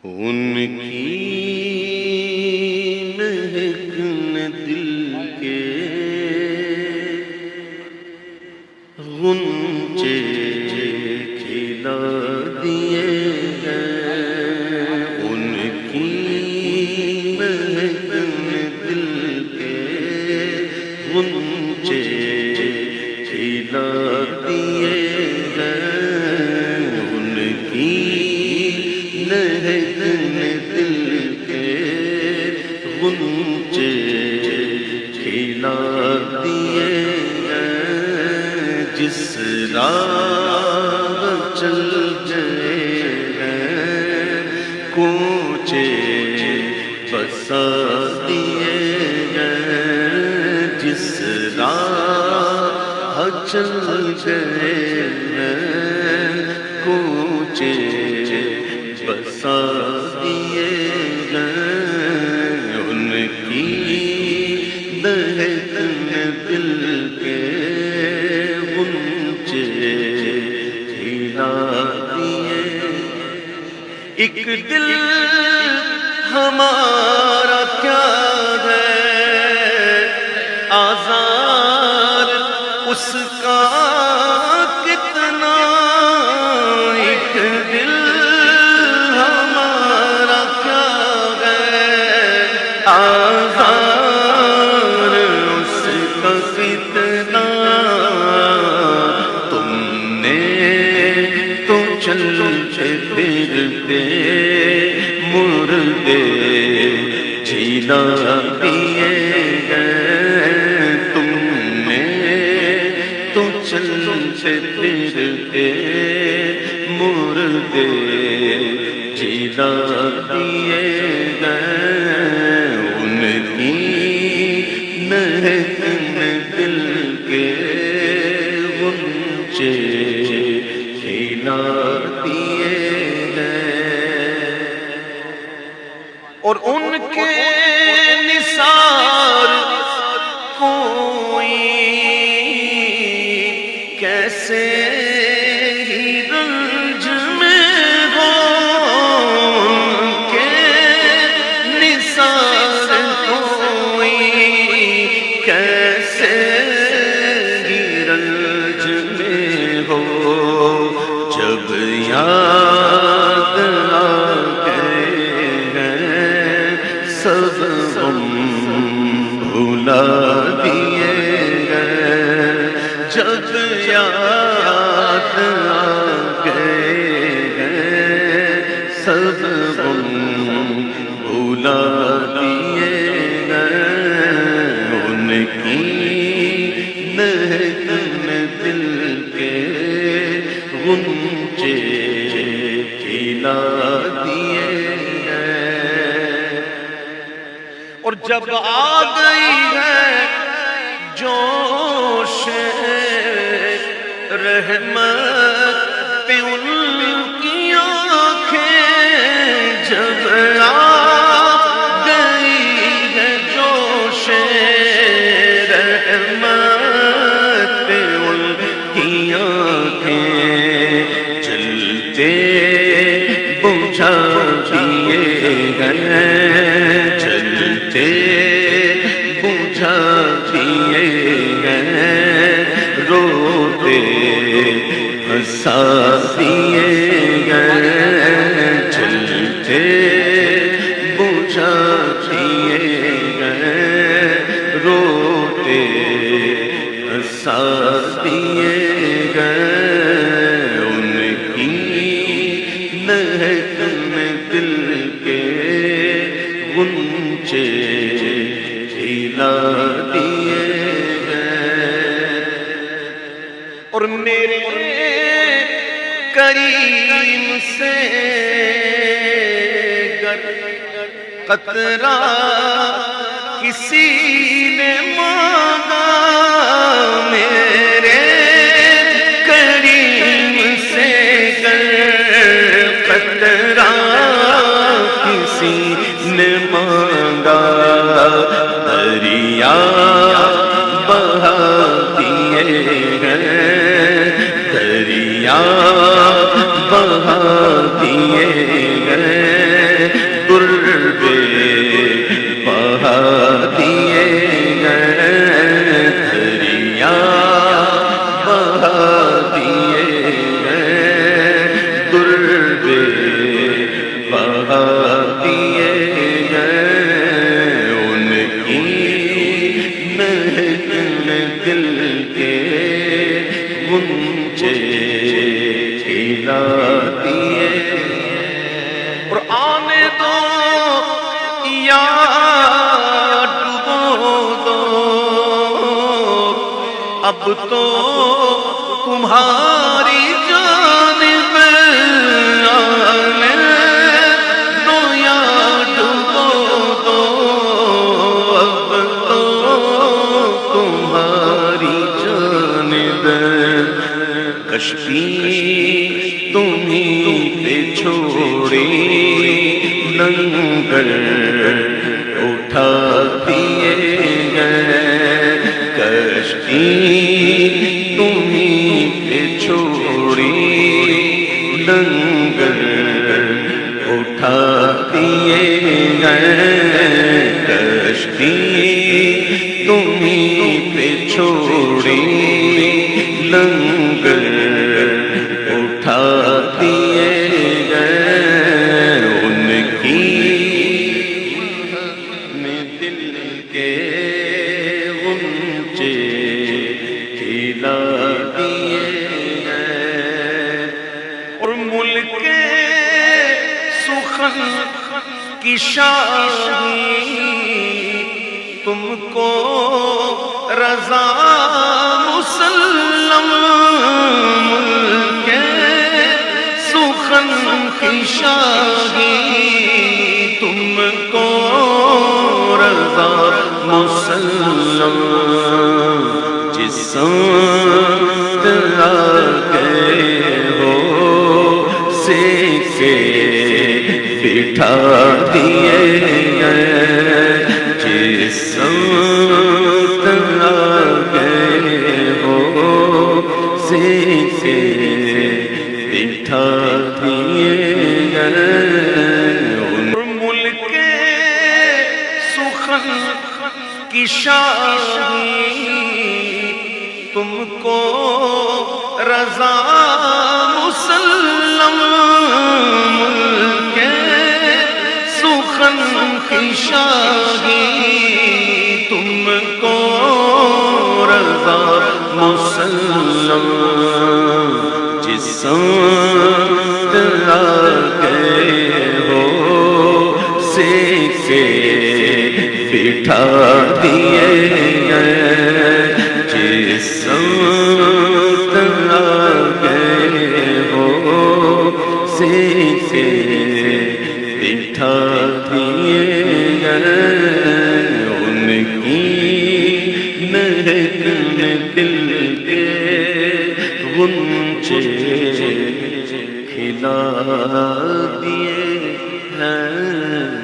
ان کی مہک نے دل کے غنچے کھلا دیے ہیں، ان کی مہک نے دل کے غنچے کھلا دیے ہیں، ان کی مہک نے دل کے غنچے کھلا دیے ہیں، جس راہ چل گئے ہیں کوچے بسا دیے ہیں، جس راہ چل گئے ہیں کوچے بسا دیے ہیں، ان کی مہک نے دل کے غنچے کھلا دیے۔ ایک دل ہمارا کیا ہے آزار اس کا کتنا، ایک دل ہمارا کیا ہے آزار اس کا کتنا، تم نے تو چلتے پھرتے مردے جیلا دیے ہیں، تم نے تو چلتے پھرتے مردے جیلا دیے ہیں، ان کی مہک نے دل کے غنچے کھلا دیے ہیں، اور ان کے نثار کوئی کیسے ہی رنج میں ہو، ان کے نثار کوئی کیسے ہی رنج میں ہو، جب یاد آ گئے ہیں سب غم بھلا دیے ہیں، جب یاد آ گئے ہیں سب غم بھلا دیے ہیں، ان کی مہک نے دل کے غنچے کھلا دیے ہیں، اور جب آ گئی ہے جوش رحمت پہ ان کی آنکھیں، جب آ گئی ہے جوش رحمت پہ ان کی آنکھیں، جلتے بجھا دیے ہیں، جلتے بجھا دیے ہیں، روتے ہنسا دیے ہیں، جلتے بجھا دیے ہیں، روتے ہنسا دیے ہیں، ان کی مہک نے دل کے غنچے کھلا دیے ہیں، اور میرے کریم سے گر قطرہ کسی نے مانگا، میرے کریم سے گر قطرہ کسی نے مانگا، دریا بہا دیے ہیں، دریا بہا دیے ہیں، اور آنے دو یا ڈبو دو، اب تو تمہاری جانب آنے دو یا ڈبو دو، اب تو تمہاری جانب کشتی تمہیں پہ چھوڑی لنگر اٹھا دیے گئے، کشتی تمہیں پہ چھوڑی لنگر اٹھا دیے گئے، کشتی تمہیں پہ چھوڑی لنگر اٹھا دیے گئے، ان کی میں دل کے غنچے کھلا دیے گئے، اور ملک سخن کی شاہی تم کو رضا مسلم، ملک سخن کی شاہی تم کو رضا مسلم، جس سمت آگئے ہو سیکے بٹھا دیے گئے، جس سمت آگئے ہو سیکے بٹھا دیے گئے، ملک سخن کی شاہی تم کو رضا مسلم، ملک سخن کی شاہی تم کو رضا مسلم، جس سمت آگئے ہو سیکے بٹھا دیے گئے، جس سمت آگئے ہو سیکے بٹھا دیے گئے، ان کی مہک میں دل کے غنچے کھلا دیے ہیں۔